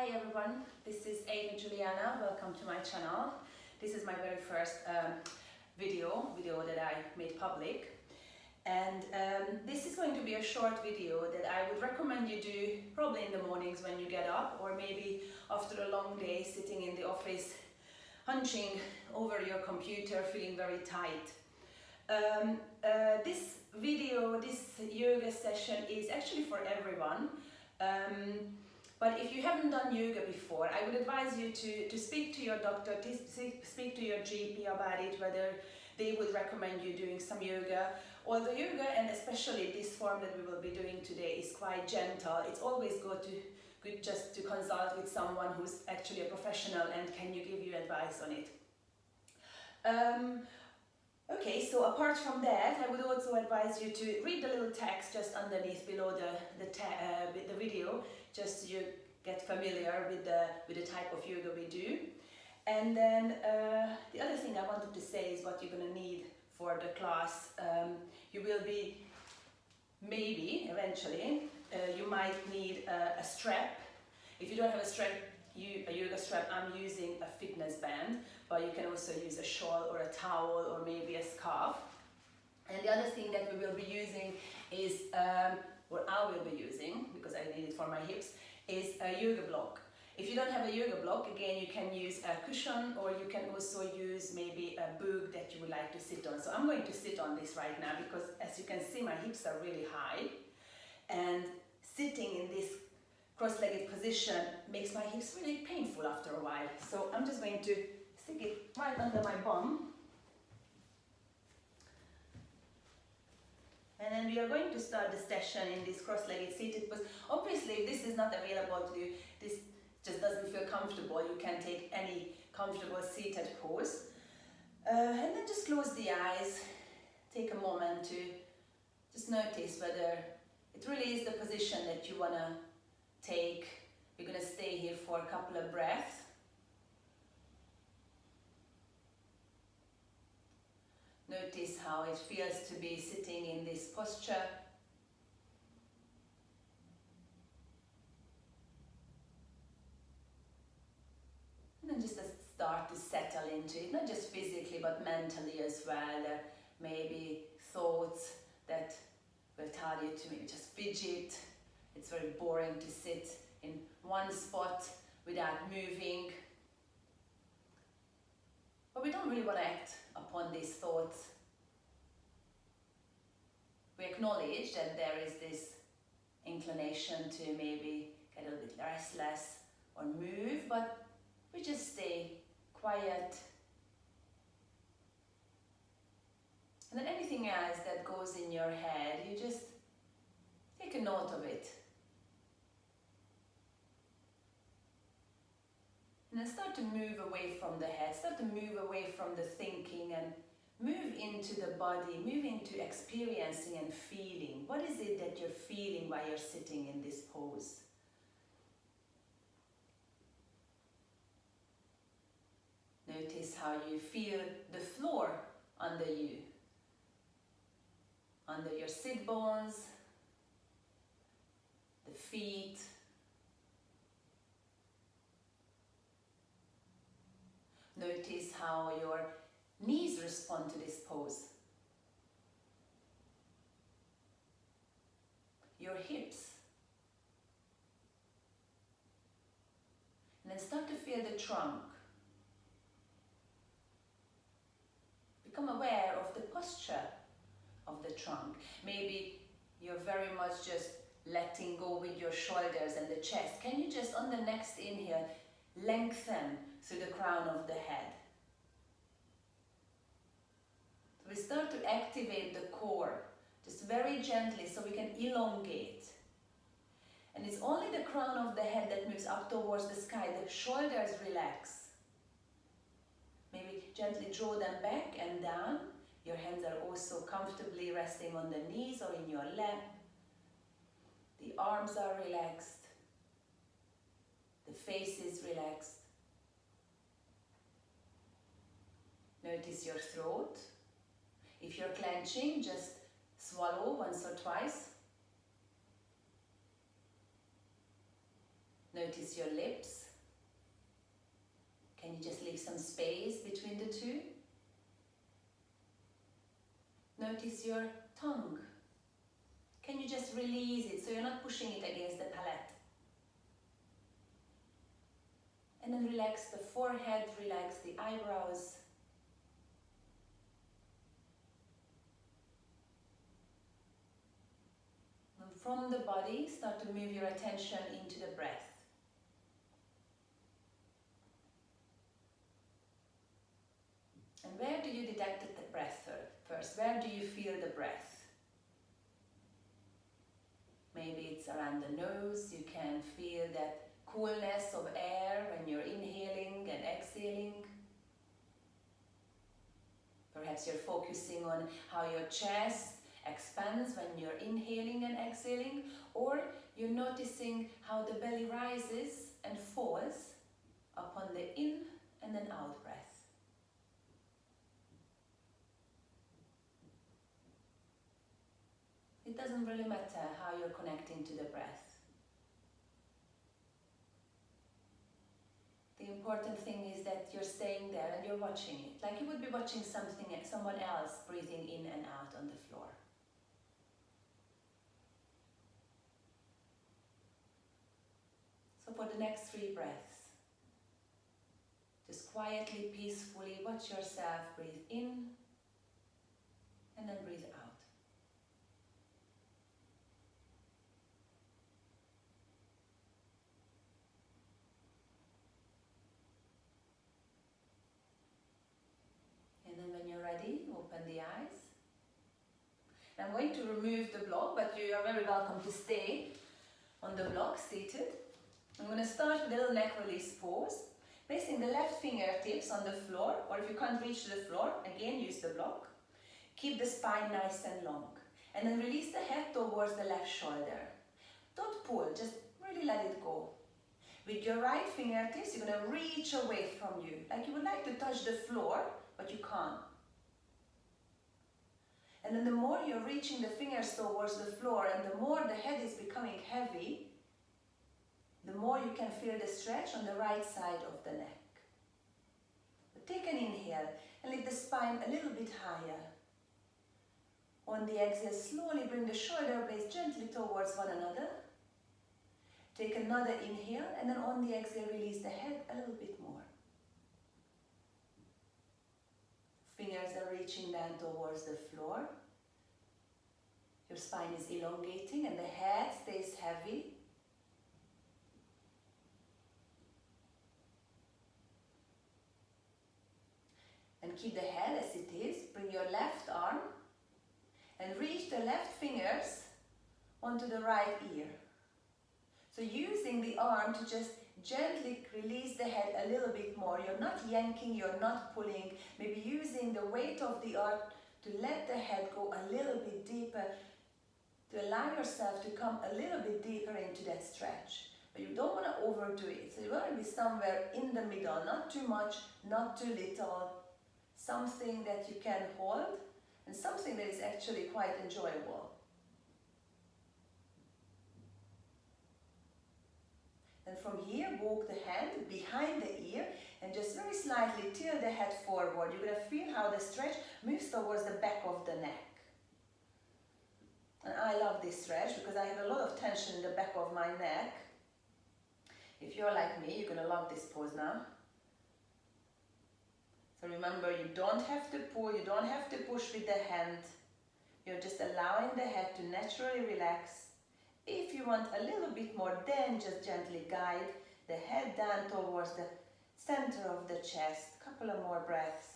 Hi everyone, this is Eva Julianna. Welcome to my channel. This is my very first video that I made public, and this is going to be a short video that I would recommend you do probably in the mornings when you get up, or maybe after a long day sitting in the office hunching over your computer feeling very tight. This yoga session is actually for everyone. But if you haven't done yoga before, I would advise you to speak to your doctor, to speak to your GP about it, whether they would recommend you doing some yoga. Although yoga, and especially this form that we will be doing today, is quite gentle, it's always good just to consult with someone who's actually a professional and can give you advice on it. Okay, so apart from that, I would also advise you to read the little text just underneath below the video, just so you get familiar with the type of yoga we do. And then the other thing I wanted to say is what you're going to need for the class. You will be, maybe, eventually, you might need a strap. If you don't have a yoga strap, I'm using a fitness band, but you can also use a shawl or a towel or maybe a scarf. And the other thing that we will be using is, what I will be using, because I need it for my hips, is a yoga block. If you don't have a yoga block, again, you can use a cushion, or you can also use maybe a book that you would like to sit on. So I'm going to sit on this right now because, as you can see, my hips are really high, and sitting in this cross-legged position makes my hips really painful after a while. So I'm just going to stick it right under my bum. And then we are going to start the session in this cross-legged seated pose. Obviously, if this is not available to you, this just doesn't feel comfortable, you can take any comfortable seated pose. And then just close the eyes. Take a moment to just notice whether it really is the position that you want to take. You're going to stay here for a couple of breaths. Notice how it feels to be sitting in this posture. And then just start to settle into it, not just physically but mentally as well. Maybe thoughts that will tell you to maybe just fidget. It's very boring to sit in one spot without moving. But we don't really want to act upon these thoughts. We acknowledge that there is this inclination to maybe get a little bit restless or move, but we just stay quiet. And then anything else that goes in your head, you just take a note of it. And then start to move away from the head, start to move away from the thinking and move into the body, move into experiencing and feeling. What is it that you're feeling while you're sitting in this pose? Notice how you feel the floor under you, under your sit bones, the feet. Notice how your knees respond to this pose. Your hips. And then start to feel the trunk. Become aware of the posture of the trunk. Maybe you're very much just letting go with your shoulders and the chest. Can you just, on the next inhale, lengthen through the crown of the head? So we start to activate the core, just very gently, so we can elongate. And it's only the crown of the head that moves up towards the sky. The shoulders relax. Maybe gently draw them back and down. Your hands are also comfortably resting on the knees or in your lap. The arms are relaxed. The face is relaxed. Notice your throat. If you're clenching, just swallow once or twice. Notice your lips. Can you just leave some space between the two? Notice your tongue. Can you just release it so you're not pushing it against the palate? And then relax the forehead, relax the eyebrows. And from the body, start to move your attention into the breath. And where do you detect the breath first? Where do you feel the breath? Maybe it's around the nose. You can feel that coolness of air when you're inhaling and exhaling. Perhaps you're focusing on how your chest expands when you're inhaling and exhaling, or you're noticing how the belly rises and falls upon the in and then out breath. It doesn't really matter how you're connecting to the breath. The important thing is that you're staying there and you're watching it, like you would be watching someone else breathing in and out on the floor. So for the next 3 breaths, just quietly, peacefully watch yourself breathe in and then breathe out. And then when you're ready, open the eyes. I'm going to remove the block, but you are very welcome to stay on the block, seated. I'm going to start with a little neck release pose, placing the left fingertips on the floor, or if you can't reach the floor, again use the block. Keep the spine nice and long, and then release the head towards the left shoulder. Don't pull, just really let it go. With your right fingertips, you're going to reach away from you, like you would like to touch the floor, but you can't. And then the more you're reaching the fingers towards the floor and the more the head is becoming heavy, the more you can feel the stretch on the right side of the neck. But take an inhale and lift the spine a little bit higher. On the exhale, slowly bring the shoulder blades gently towards one another. Take another inhale and then on the exhale, release the head a little bit more. Fingers are reaching down towards the floor. Your spine is elongating and the head stays heavy. And keep the head as it is. Bring your left arm and reach the left fingers onto the right ear. So using the arm to just gently release the head a little bit more. You're not yanking, you're not pulling. Maybe using the weight of the arm to let the head go a little bit deeper, to allow yourself to come a little bit deeper into that stretch. But you don't want to overdo it. So you want to be somewhere in the middle, not too much, not too little. Something that you can hold and something that is actually quite enjoyable. And from here, walk the hand behind the ear and just very slightly tilt the head forward. You're going to feel how the stretch moves towards the back of the neck. And I love this stretch because I have a lot of tension in the back of my neck. If you're like me, you're going to love this pose now. So remember, you don't have to pull, you don't have to push with the hand. You're just allowing the head to naturally relax. If you want a little bit more, then just gently guide the head down towards the center of the chest. Couple of more breaths.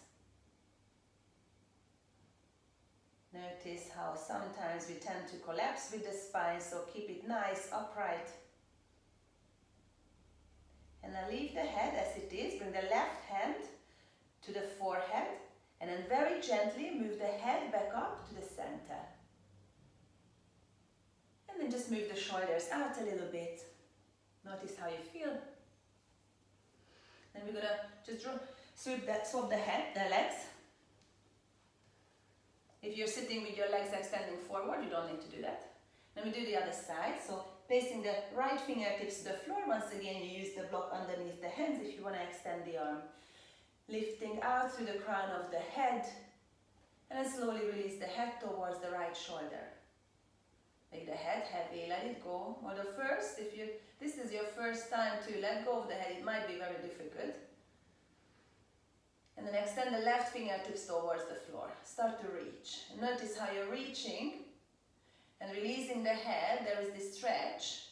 Notice how sometimes we tend to collapse with the spine, so keep it nice, upright. And now leave the head as it is. Bring the left hand to the forehead and then very gently move the head back up to the center. And then just move the shoulders out a little bit. Notice how you feel. Then we're going to just swap the legs. If you're sitting with your legs extending forward, you don't need to do that. Then we do the other side. So placing the right fingertips to the floor. Once again, you use the block underneath the hands if you want to extend the arm. Lifting out through the crown of the head, and then slowly release the head towards the right shoulder. Make the head heavy, let it go. Although first, if this is your first time to let go of the head, it might be very difficult. And then extend the left fingertips towards the floor. Start to reach. And notice how you're reaching and releasing the head. There is this stretch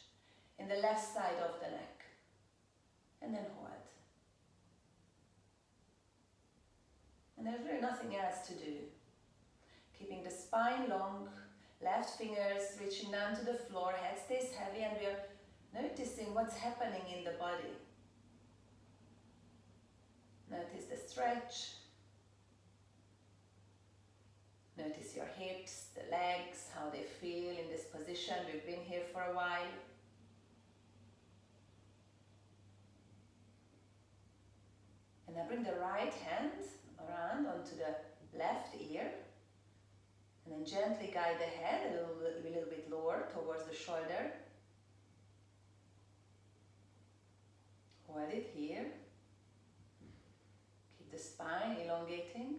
in the left side of the neck. And then hold. And there's really nothing else to do. Keeping the spine long, left fingers reaching down to the floor, head stays heavy, and we are noticing what's happening in the body. Notice the stretch. Notice your hips, the legs, how they feel in this position. We've been here for a while. And now bring the right hand around onto the left ear. And then gently guide the head a little bit lower towards the shoulder. Hold it here. Keep the spine elongating.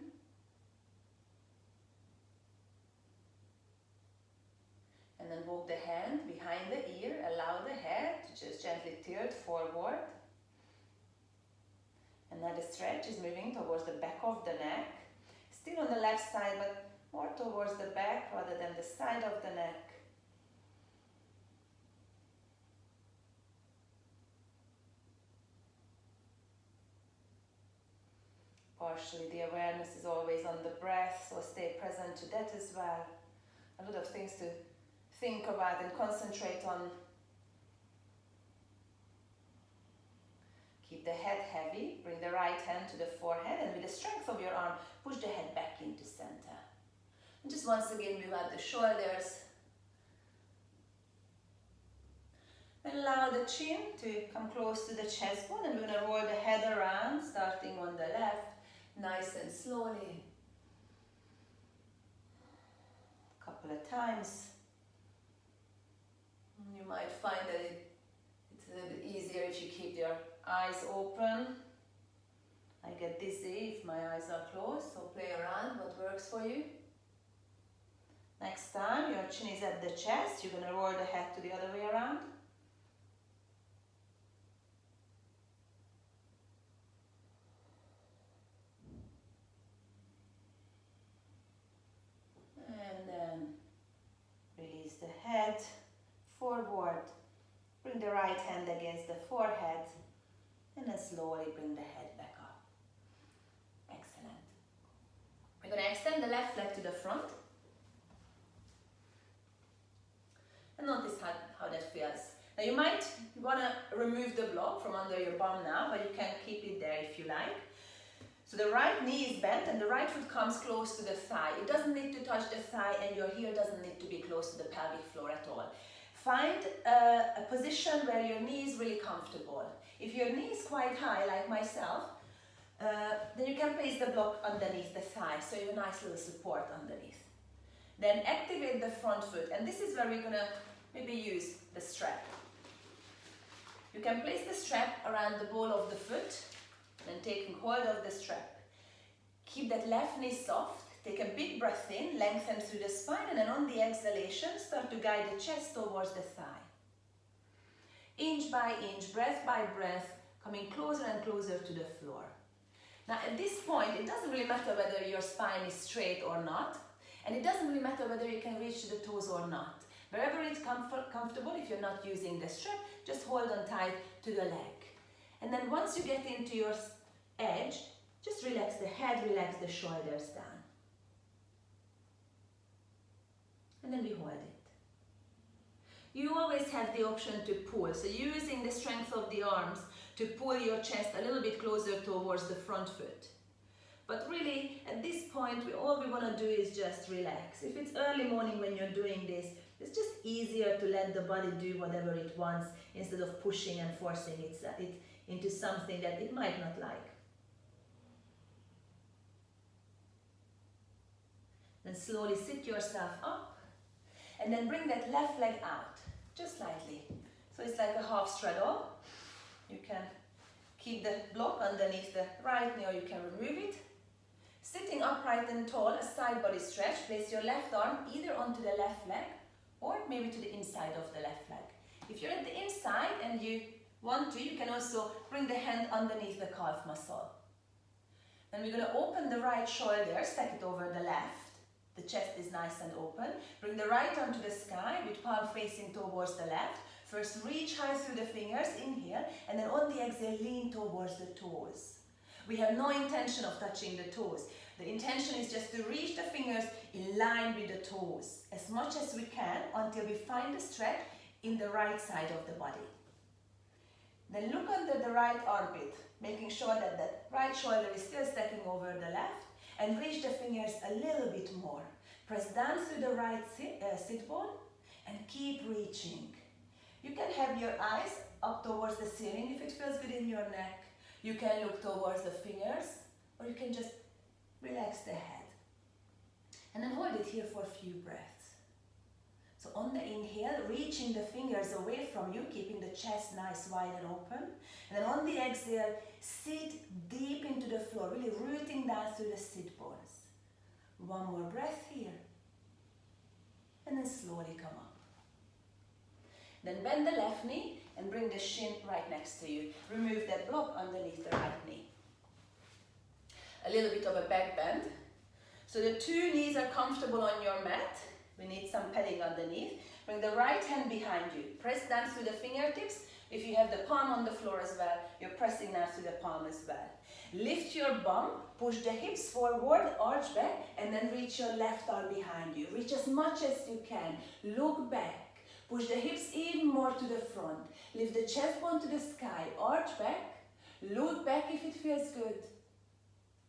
And then walk the hand behind the ear. Allow the head to just gently tilt forward. And now the stretch is moving towards the back of the neck. Still on the left side, but more towards the back rather than the side of the neck. Partially the awareness is always on the breath, so stay present to that as well. A lot of things to think about and concentrate on. Keep the head heavy, bring the right hand to the forehead, and with the strength of your arm, push the head back into center. And just once again move out the shoulders. And allow the chin to come close to the chest bone, and we're going to roll the head around, starting on the left, nice and slowly. A couple of times. You might find that it's a little bit easier if you keep your eyes open. I get dizzy if my eyes are closed, so play around what works for you. Next time your chin is at the chest, you're going to roll the head to the other way around. And then release the head forward. Bring the right hand against the forehead. And then slowly bring the head back up. Excellent. We're going to extend the left leg to the front. And notice how that feels. Now you might want to remove the block from under your bum now, but you can keep it there if you like. So the right knee is bent and the right foot comes close to the thigh. It doesn't need to touch the thigh, and your heel doesn't need to be close to the pelvic floor at all. Find a position where your knee is really comfortable. If your knee is quite high, like myself, then you can place the block underneath the thigh, so you have a nice little support underneath. Then activate the front foot, and this is where we're going to maybe use the strap. You can place the strap around the ball of the foot, and taking hold of the strap. Keep that left knee soft, take a big breath in, lengthen through the spine, and then on the exhalation, start to guide the chest towards the thigh. Inch by inch, breath by breath, coming closer and closer to the floor. Now at this point, it doesn't really matter whether your spine is straight or not, and it doesn't really matter whether you can reach to the toes or not. Wherever it's comfortable, if you're not using the strap, just hold on tight to the leg. And then once you get into your edge, just relax the head, relax the shoulders down. And then we hold it. You always have the option to pull, so using the strength of the arms to pull your chest a little bit closer towards the front foot. But really, at this point, all we want to do is just relax. If it's early morning when you're doing this, it's just easier to let the body do whatever it wants instead of pushing and forcing it into something that it might not like. Then slowly sit yourself up and then bring that left leg out. just slightly. So it's like a half straddle. You can keep the block underneath the right knee or you can remove it. Sitting upright and tall, a side body stretch. Place your left arm either onto the left leg or maybe to the inside of the left leg. If you're at the inside and you want to, you can also bring the hand underneath the calf muscle. Then we're going to open the right shoulder, stack it over the left. The chest is nice and open. Bring the right arm to the sky with palm facing towards the left. First reach high through the fingers, inhale, and then on the exhale lean towards the toes. We have no intention of touching the toes. The intention is just to reach the fingers in line with the toes as much as we can until we find the stretch in the right side of the body. Then look under the right armpit, making sure that the right shoulder is still stacking over the left, and reach the fingers a little bit more. Press down through the right sit bone and keep reaching. You can have your eyes up towards the ceiling if it feels good in your neck. You can look towards the fingers, or you can just relax the head. And then hold it here for a few breaths. So on the inhale, reaching the fingers away from you, keeping the chest nice, wide and open. And then on the exhale, sit deep into the floor, really rooting down through the sit bones. One more breath here. And then slowly come up. Then bend the left knee and bring the shin right next to you. Remove that block underneath the right knee. A little bit of a back bend. So the two knees are comfortable on your mat. We need some padding underneath. Bring the right hand behind you. Press down through the fingertips. If you have the palm on the floor as well, you're pressing down through the palm as well. Lift your bum, push the hips forward, arch back, and then reach your left arm behind you. Reach as much as you can. Look back. Push the hips even more to the front. Lift the chest bone to the sky. Arch back. Look back if it feels good.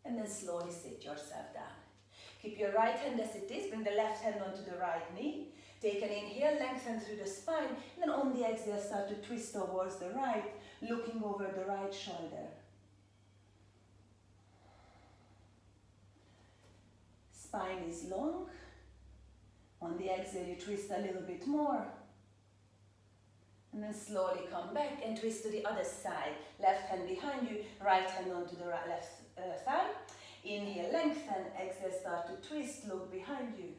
And then slowly sit yourself down. Keep your right hand as it is. Bring the left hand onto the right knee. Take an inhale, lengthen through the spine. And then on the exhale, start to twist towards the right, looking over the right shoulder. Spine is long. On the exhale, you twist a little bit more. And then slowly come back and twist to the other side. Left hand behind you, right hand onto the left thigh. Inhale, lengthen, exhale, start to twist, look behind you.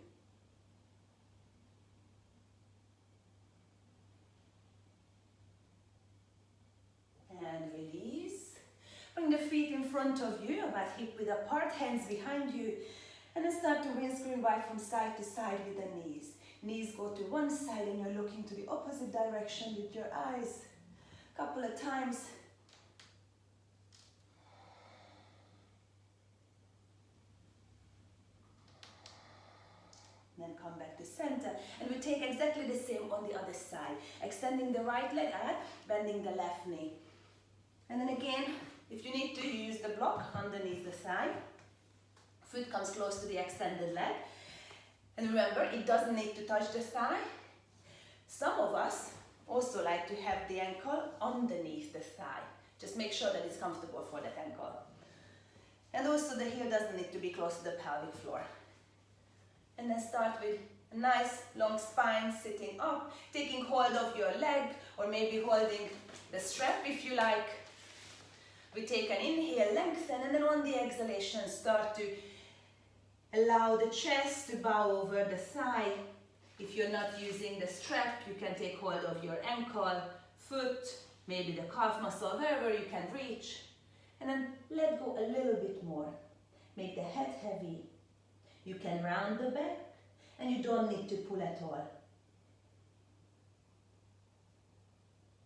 And release. Bring the feet in front of you, about hip width apart, hands behind you. And then start to windscreen right from side to side with the knees. Knees go to one side and you're looking to the opposite direction with your eyes. A couple of times. Then come back to center. And we take exactly the same on the other side. Extending the right leg out, bending the left knee. And then again, if you need to, use the block underneath the thigh. Foot comes close to the extended leg. And remember, it doesn't need to touch the thigh. Some of us also like to have the ankle underneath the thigh. Just make sure that it's comfortable for that ankle. And also the heel doesn't need to be close to the pelvic floor. And then start with a nice long spine, sitting up, taking hold of your leg, or maybe holding the strap if you like. We take an inhale, lengthen, and then on the exhalation start to allow the chest to bow over the thigh. If you're not using the strap, you can take hold of your ankle, foot, maybe the calf muscle, wherever you can reach. And then let go a little bit more. Make the head heavy. You can round the back, and you don't need to pull at all.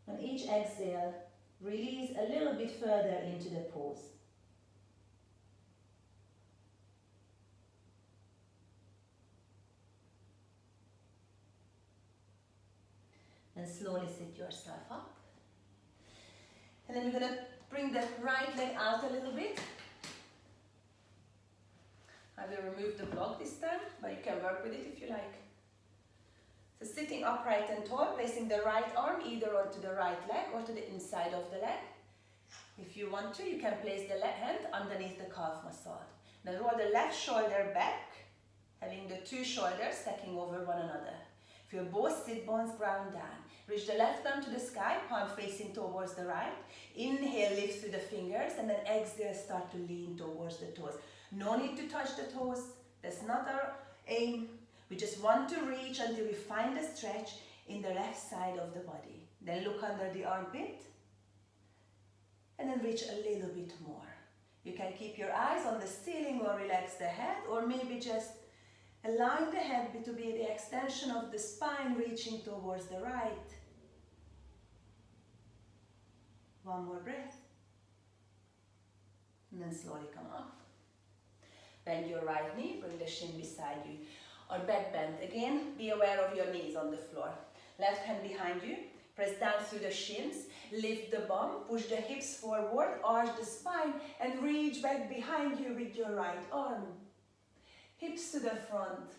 On each exhale, release a little bit further into the pose. And slowly sit yourself up. And then we're going to bring the right leg out a little bit. I will remove the block this time, but you can work with it if you like. So sitting upright and tall, placing the right arm either onto the right leg or to the inside of the leg. If you want to, you can place the left hand underneath the calf muscle. Then roll the left shoulder back, having the two shoulders stacking over one another. Feel both sit bones ground down. Reach the left arm to the sky, palm facing towards the right. Inhale, lift through the fingers, and then exhale, start to lean towards the toes. No need to touch the toes. That's not our aim. We just want to reach until we find a stretch in the left side of the body. Then look under the armpit, and then reach a little bit more. You can keep your eyes on the ceiling or relax the head, or maybe just allowing the head to be the extension of the spine, reaching towards the right. One more breath. And then slowly come up. Bend your right knee, bring the shin beside you. Or back bend. Again, be aware of your knees on the floor. Left hand behind you. Press down through the shins. Lift the bum. Push the hips forward. Arch the spine. And reach back behind you with your right arm. Hips to the front.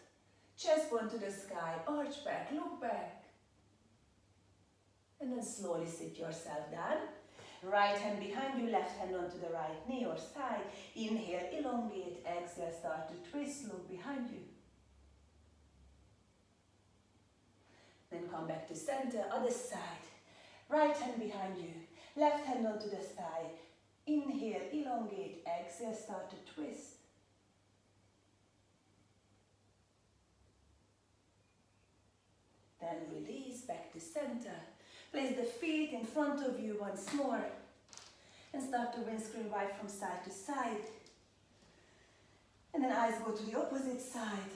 Chest bone to the sky. Arch back. Look back. And then slowly sit yourself down. Right hand behind you, left hand onto the right knee or thigh. Inhale, elongate, exhale, start to twist, look behind you. Then come back to center, other side. Right hand behind you, left hand onto the thigh. Inhale, elongate, exhale, start to twist. Then release, back to center. Place the feet in front of you once more and start to windscreen right from side to side. And then eyes go to the opposite side.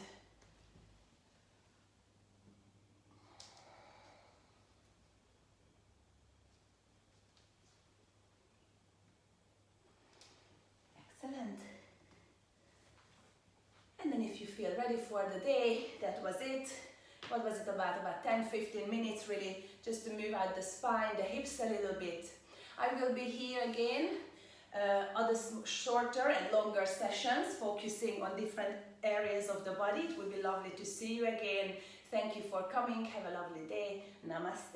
Excellent. And then if you feel ready for the day, that was it. What was it about 10-15 minutes really, just to move out the spine, the hips a little bit. I will be here again, other shorter and longer sessions, focusing on different areas of the body. It would be lovely to see you again. Thank you for coming. Have a lovely day. Namaste.